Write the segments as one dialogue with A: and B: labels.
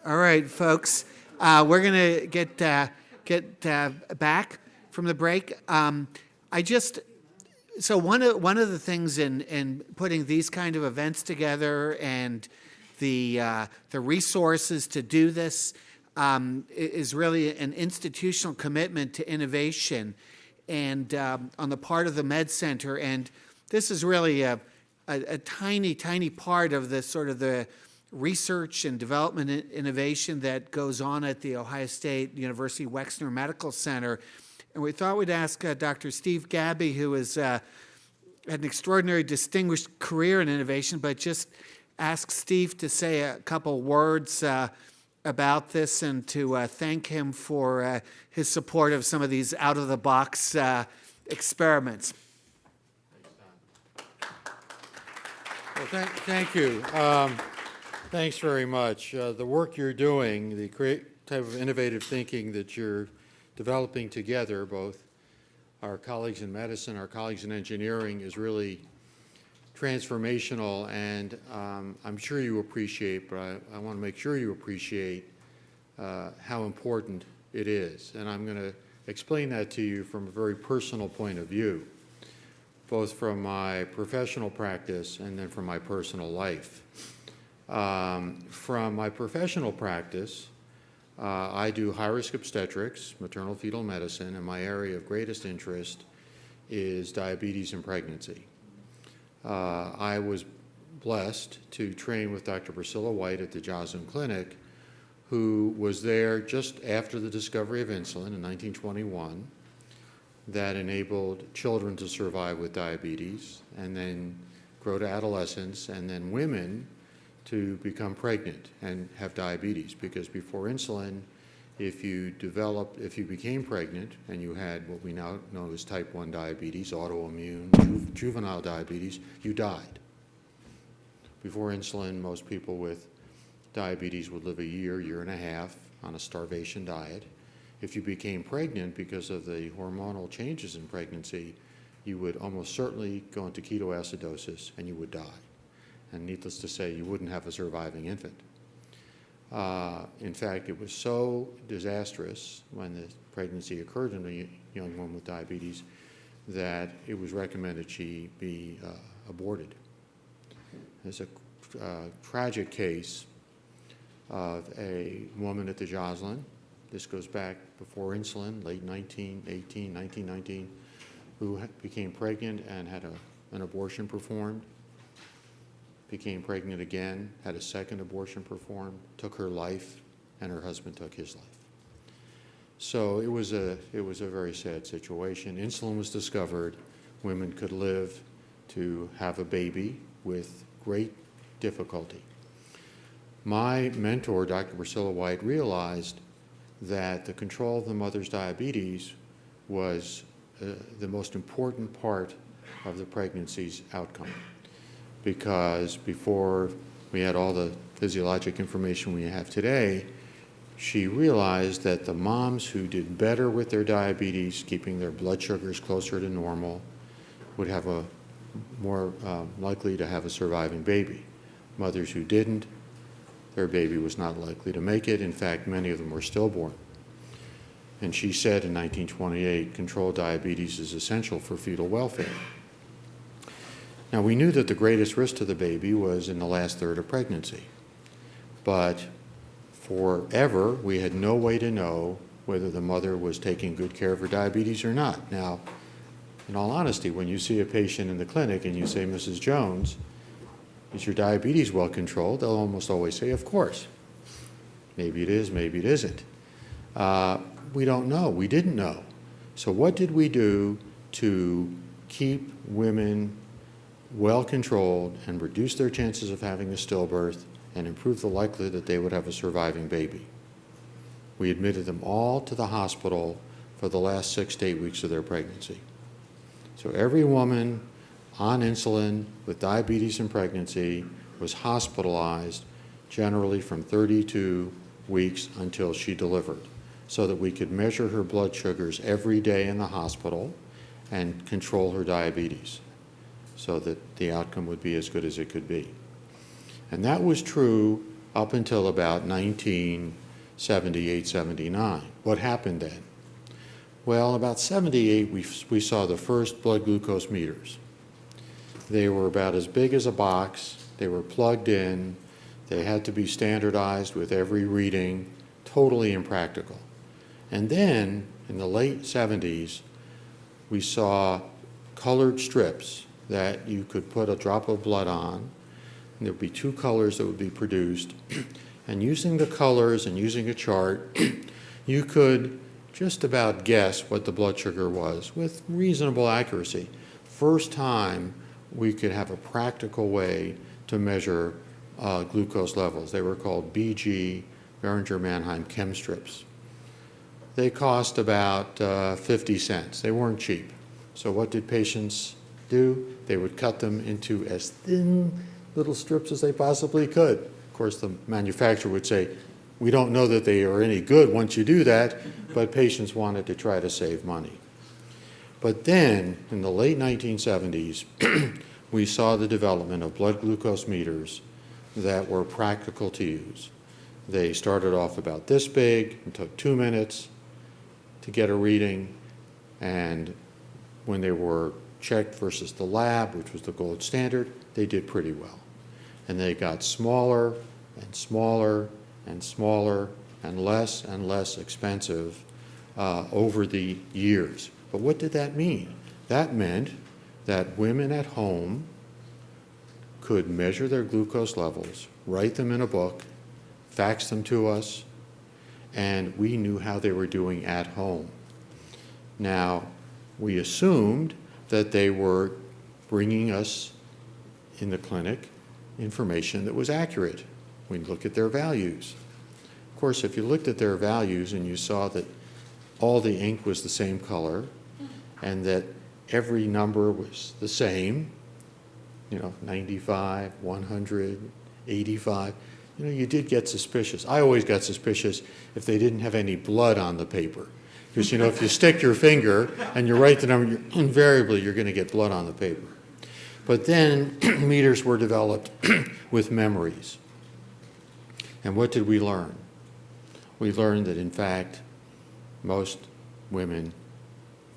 A: All right, folks. We're going to get back from the break. So one of the things in putting these kind of events together and the resources to do this is really an institutional commitment to innovation and on the part of the Med Center. And this is really a tiny part of the sort of the research and development innovation that goes on at the Ohio State University Wexner Medical Center. And we thought we'd ask Dr. Steve Gabbe, who has had an extraordinary distinguished career in innovation, but just ask Steve to say a couple words about this and to thank him for his support of some of these out-of-the-box experiments.
B: Well, thank you. Thanks very much. The work you're doing, the type of innovative thinking that you're developing together, both our colleagues in medicine, our colleagues in engineering, is really transformational, and I'm sure you appreciate, but I want to make sure you appreciate how important it is. And I'm going to explain that to you from a very personal point of view, both from my professional practice and then from my personal life. From my professional practice, I do high-risk obstetrics, maternal fetal medicine, and my area of greatest interest is diabetes and pregnancy. I was blessed to train with Dr. Priscilla White at the Joslin Clinic, who was there just after the discovery of insulin in 1921 that enabled children to survive with diabetes and then grow to adolescence, and then women to become pregnant and have diabetes, because before insulin, if you became pregnant and you had what we now know as type 1 diabetes, autoimmune, juvenile diabetes, you died. Before insulin, most people with diabetes would live a year and a half on a starvation diet. If you became pregnant because of the hormonal changes in pregnancy, you would almost certainly go into ketoacidosis and you would die. And needless to say, you wouldn't have a surviving infant. In fact, it was so disastrous when the pregnancy occurred in a young woman with diabetes that it was recommended she be aborted. There's a tragic case of a woman at the Joslin. This goes back before insulin, late 1919, who became pregnant and had an abortion performed. Became pregnant again, had a second abortion performed, took her life, and her husband took his life. So it was a very sad situation. Insulin was discovered. Women could live to have a baby with great difficulty. My mentor, Dr. Priscilla White, realized that the control of the mother's diabetes was the most important part of the pregnancy's outcome. Because before we had all the physiologic information we have today, she realized that the moms who did better with their diabetes, keeping their blood sugars closer to normal, would have a more likely to have a surviving baby. Mothers who didn't, their baby was not likely to make it. In fact, many of them were stillborn. And she said in 1928, controlled diabetes is essential for fetal welfare. Now, we knew that the greatest risk to the baby was in the last third of pregnancy, but forever we had no way to know whether the mother was taking good care of her diabetes or not. Now, in all honesty, when you see a patient in the clinic and you say, Mrs. Jones, is your diabetes well controlled? They'll almost always say, of course. Maybe it is, maybe it isn't. We don't know. We didn't know. So what did we do to keep women well controlled and reduce their chances of having a stillbirth and improve the likelihood that they would have a surviving baby? We admitted them all to the hospital for the last 6 to 8 weeks of their pregnancy. So every woman on insulin with diabetes and pregnancy was hospitalized generally from 32 weeks until she delivered, so that we could measure her blood sugars every day in the hospital and control her diabetes, so that the outcome would be as good as it could be. And that was true up until about 1978, 79. What happened then? Well, about 78, we saw the first blood glucose meters. They were about as big as a box. They were plugged in. They had to be standardized with every reading, totally impractical. And then, in the late 70s, we saw colored strips that you could put a drop of blood on, and there would be two colors that would be produced. And using the colors and using a chart, you could just about guess what the blood sugar was with reasonable accuracy. First time we could have a practical way to measure glucose levels. They were called BG, Behringer-Mannheim chem strips. They cost about 50 cents. They weren't cheap. So what did patients do? They would cut them into as thin little strips as they possibly could. Of course, the manufacturer would say, we don't know that they are any good once you do that, but patients wanted to try to save money. But then, in the late 1970s, we saw the development of blood glucose meters that were practical to use. They started off about this big and took 2 minutes to get a reading, and when they were checked versus the lab, which was the gold standard, they did pretty well. And they got smaller and smaller and smaller and less expensive over the years. But what did that mean? That meant that women at home could measure their glucose levels, write them in a book, fax them to us, and we knew how they were doing at home. Now, we assumed that they were bringing us in the clinic information that was accurate. We'd look at their values. Of course, if you looked at their values and you saw that all the ink was the same color and that every number was the same, 95, 100, 85, you did get suspicious. I always got suspicious if they didn't have any blood on the paper. Because, if you stick your finger and you write the number, invariably you're going to get blood on the paper. But then meters were developed with memories. And what did we learn? We learned that, in fact, most women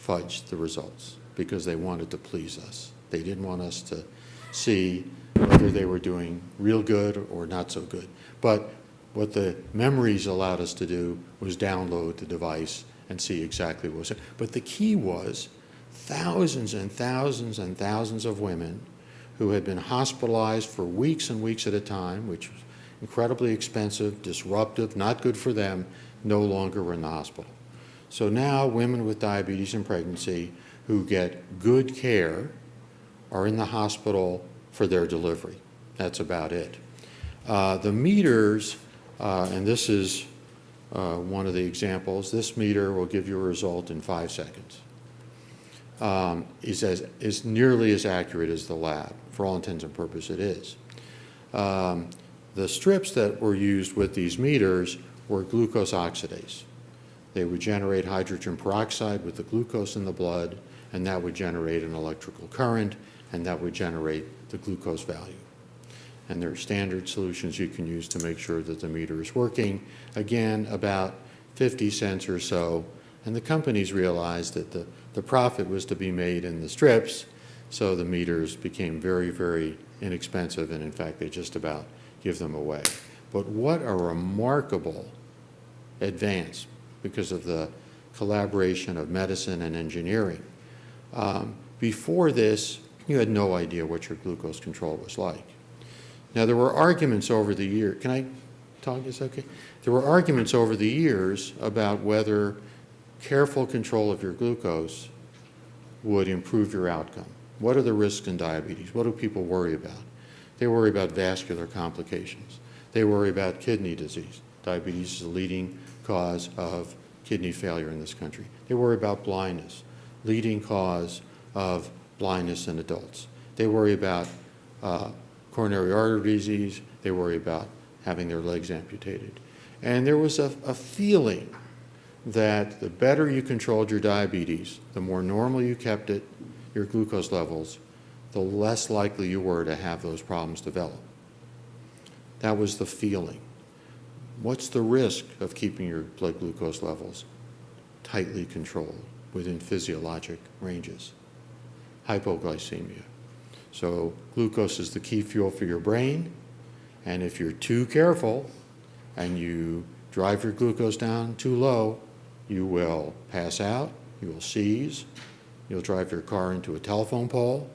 B: fudged the results because they wanted to please us. They didn't want us to see whether they were doing real good or not so good. But what the memories allowed us to do was download the device and see exactly what was it. But the key was thousands and thousands and thousands of women who had been hospitalized for weeks and weeks at a time, which was incredibly expensive, disruptive, not good for them, no longer were in the hospital. So now women with diabetes and pregnancy who get good care are in the hospital for their delivery. That's about it. The meters, and this is one of the examples, this meter will give you a result in 5 seconds. Is nearly as accurate as the lab. For all intents and purposes, it is. The strips that were used with these meters were glucose oxidase. They would generate hydrogen peroxide with the glucose in the blood, and that would generate an electrical current, and that would generate the glucose value. And there are standard solutions you can use to make sure that the meter is working. Again, about 50 cents or so. And the companies realized that the profit was to be made in the strips, so the meters became very, very inexpensive, and in fact, they just about give them away. But what a remarkable advance because of the collaboration of medicine and engineering. Before this, you had no idea what your glucose control was like. Now, there were arguments over the years. Can I talk? Is that okay? There were arguments over the years about whether careful control of your glucose would improve your outcome. What are the risks in diabetes? What do people worry about? They worry about vascular complications. They worry about kidney disease. Diabetes is the leading cause of kidney failure in this country. They worry about blindness, leading cause of blindness in adults. They worry about coronary artery disease. They worry about having their legs amputated. And there was a feeling that the better you controlled your diabetes, the more normal you kept it, your glucose levels, the less likely you were to have those problems develop. That was the feeling. what's the risk of keeping your blood glucose levels tightly controlled within physiologic ranges? Hypoglycemia. So glucose is the key fuel for your brain, and if you're too careful and you drive your glucose down too low, you will pass out, you will seize, you'll drive your car into a telephone pole.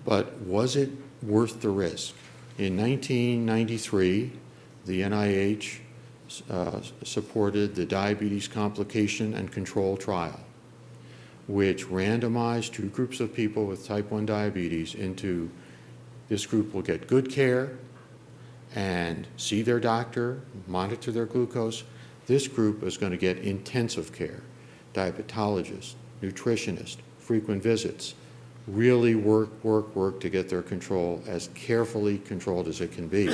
B: But was it worth the risk? In 1993, the NIH supported the Diabetes Complication and Control Trial, which randomized two groups of people with type 1 diabetes into this group will get good care and see their doctor, monitor their glucose. This group is going to get intensive care, diabetologist, nutritionist, frequent visits, really work to get their control as carefully controlled as it can be.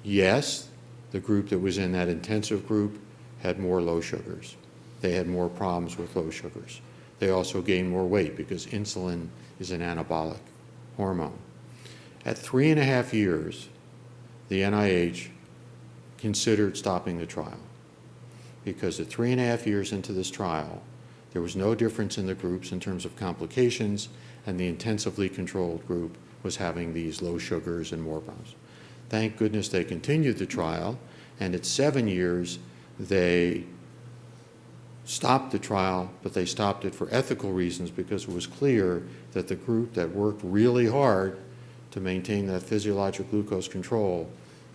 B: Yes, the group that was in that intensive group had more low sugars. They had more problems with low sugars. They also gained more weight because insulin is an anabolic hormone. At 3.5 years, the NIH considered stopping the trial because at 3.5 years into this trial, there was no difference in the groups in terms of complications, and the intensively controlled group was having these low sugars and more problems. Thank goodness they continued the trial, and at 7 years, they stopped the trial, but they stopped it for ethical reasons because it was clear that the group that worked really hard to maintain that physiologic glucose control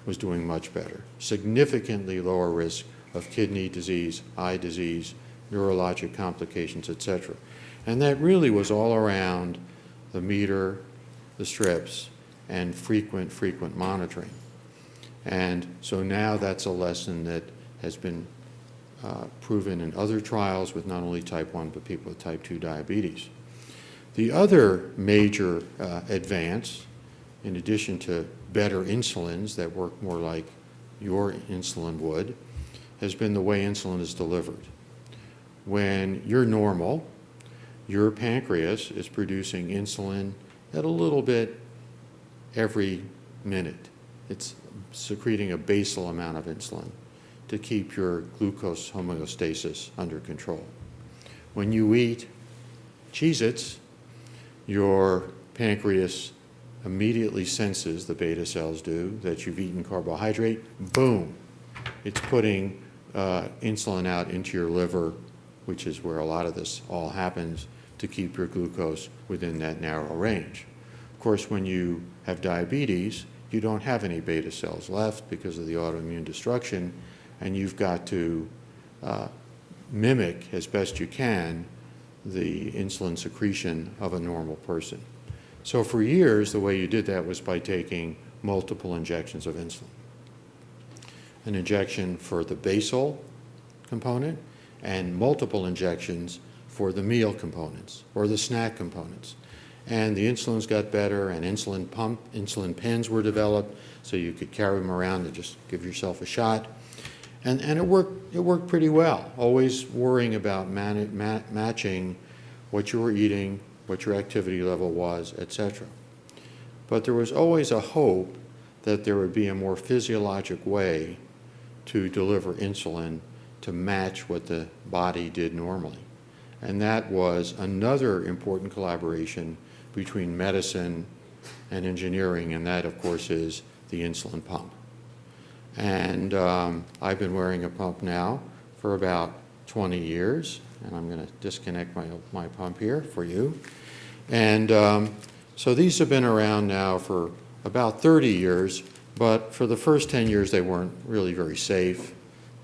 B: was doing much better. Significantly lower risk of kidney disease, eye disease, neurologic complications, etc. And that really was all around the meter, the strips, and frequent monitoring. And so now that's a lesson that has been proven in other trials with not only type 1, but people with type 2 diabetes. The other major advance, in addition to better insulins that work more like your insulin would, has been the way insulin is delivered. When you're normal, your pancreas is producing insulin at a little bit every minute. It's secreting a basal amount of insulin to keep your glucose homeostasis under control. When you eat Cheez-Its, your pancreas immediately senses, the beta cells do, that you've eaten carbohydrate. Boom, it's putting insulin out into your liver, which is where a lot of this all happens, to keep your glucose within that narrow range. Of course, when you have diabetes, you don't have any beta cells left because of the autoimmune destruction, and you've got to mimic as best you can the insulin secretion of a normal person. So for years, the way you did that was by taking multiple injections of insulin. An injection for the basal component and multiple injections for the meal components or the snack components. And the insulins got better, and insulin pens were developed so you could carry them around and just give yourself a shot. And it worked pretty well, always worrying about matching what you were eating, what your activity level was, etc. But there was always a hope that there would be a more physiologic way to deliver insulin to match what the body did normally. And that was another important collaboration between medicine and engineering, and that, of course, is the insulin pump. And I've been wearing a pump now for about 20 years, and I'm going to disconnect my pump here for you. And so these have been around now for about 30 years, but for the first 10 years they weren't really very safe,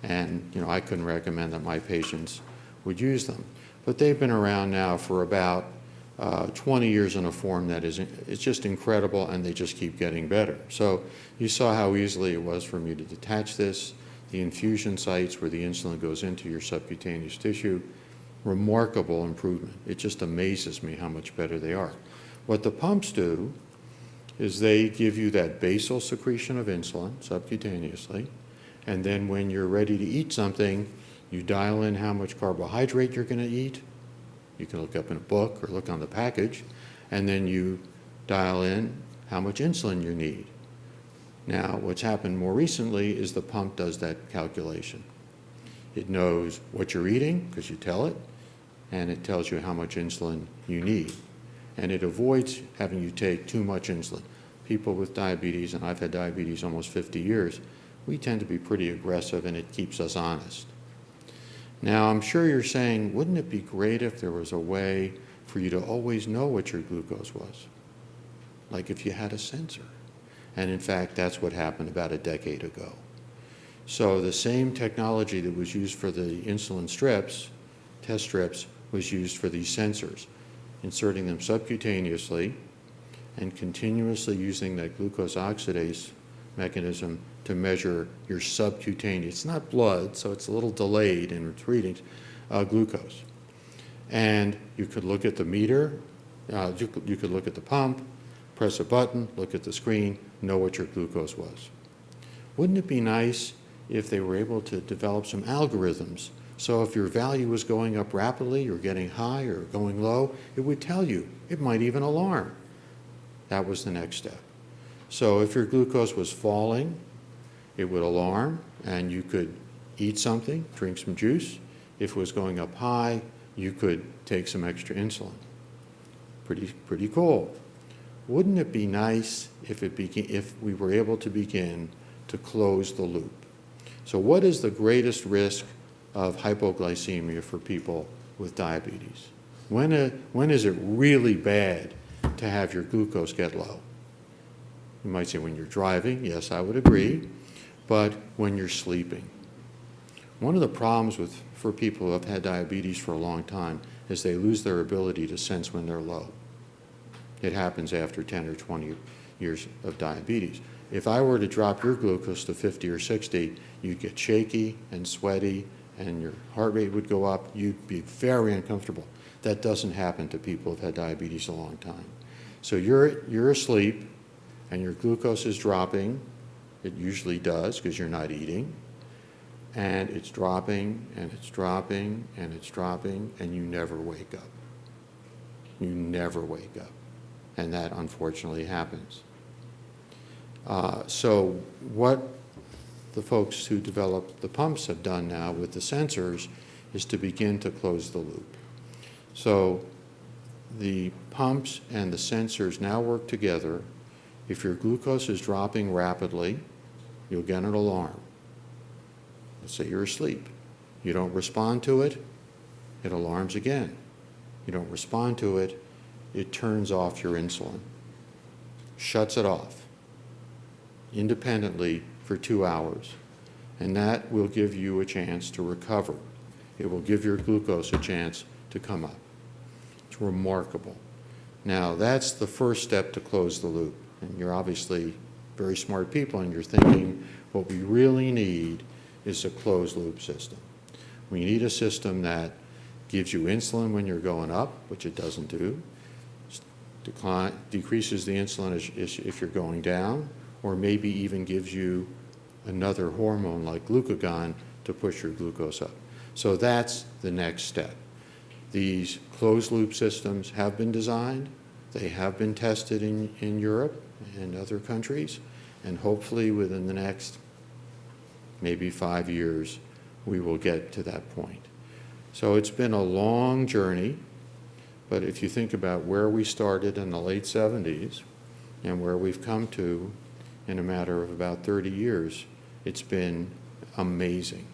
B: and I couldn't recommend that my patients would use them. But they've been around now for about 20 years in a form that it's just incredible, and they just keep getting better. So you saw how easily it was for me to detach this, the infusion sites where the insulin goes into your subcutaneous tissue. Remarkable improvement. It just amazes me how much better they are. What the pumps do is they give you that basal secretion of insulin subcutaneously, and then when you're ready to eat something, you dial in how much carbohydrate you're going to eat. You can look up in a book or look on the package, and then you dial in how much insulin you need. Now, what's happened more recently is the pump does that calculation. It knows what you're eating, because you tell it, and it tells you how much insulin you need. And it avoids having you take too much insulin. People with diabetes, and I've had diabetes almost 50 years, we tend to be pretty aggressive, and it keeps us honest. Now, I'm sure you're saying, wouldn't it be great if there was a way for you to always know what your glucose was? Like if you had a sensor. And in fact, that's what happened about a decade ago. So the same technology that was used for the insulin strips, test strips, was used for these sensors, inserting them subcutaneously and continuously using that glucose oxidase mechanism to measure your subcutaneous. It's not blood, so it's a little delayed in its readings, glucose. And you could look at the meter, you could look at the pump, press a button, look at the screen, know what your glucose was. Wouldn't it be nice if they were able to develop some algorithms? So if your value was going up rapidly or getting high or going low, it would tell you. It might even alarm. That was the next step. So if your glucose was falling, it would alarm, and you could eat something, drink some juice. If it was going up high, you could take some extra insulin. Pretty cool. Wouldn't it be nice if we were able to begin to close the loop? So what is the greatest risk of hypoglycemia for people with diabetes? When is it really bad to have your glucose get low? You might say when you're driving. Yes, I would agree. But when you're sleeping. One of the problems for people who have had diabetes for a long time is they lose their ability to sense when they're low. It happens after 10 or 20 years of diabetes. If I were to drop your glucose to 50 or 60, you'd get shaky and sweaty, and your heart rate would go up. You'd be very uncomfortable. That doesn't happen to people who've had diabetes a long time. So you're asleep, and your glucose is dropping. It usually does, because you're not eating. And it's dropping, and it's dropping, and it's dropping, and you never wake up. You never wake up. And that unfortunately happens. So what the folks who developed the pumps have done now with the sensors is to begin to close the loop. So the pumps and the sensors now work together. If your glucose is dropping rapidly, you'll get an alarm. Let's say you're asleep. You don't respond to it, it alarms again. You don't respond to it, it turns off your insulin, shuts it off independently for 2 hours. And that will give you a chance to recover. It will give your glucose a chance to come up. It's remarkable. Now, that's the first step to close the loop. And you're obviously very smart people, and you're thinking what we really need is a closed loop system. We need a system that gives you insulin when you're going up, which it doesn't do, decreases the insulin if you're going down, or maybe even gives you another hormone like glucagon to push your glucose up. So that's the next step. These closed loop systems have been designed. They have been tested in Europe and other countries, and hopefully within the next maybe 5 years, we will get to that point. So it's been a long journey, but if you think about where we started in the late 70s and where we've come to in a matter of about 30 years, it's been amazing.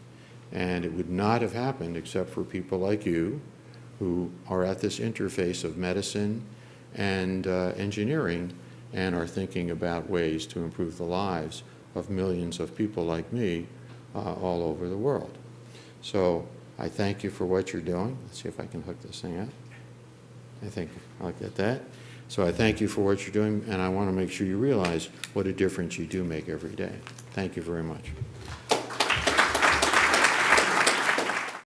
B: And it would not have happened except for people like you who are at this interface of medicine and engineering and are thinking about ways to improve the lives of millions of people like me all over the world. So I thank you for what you're doing. Let's see if I can hook this thing up. I think I'll get that. So I thank you for what you're doing, and I want to make sure you realize what a difference you do make every day. Thank you very much.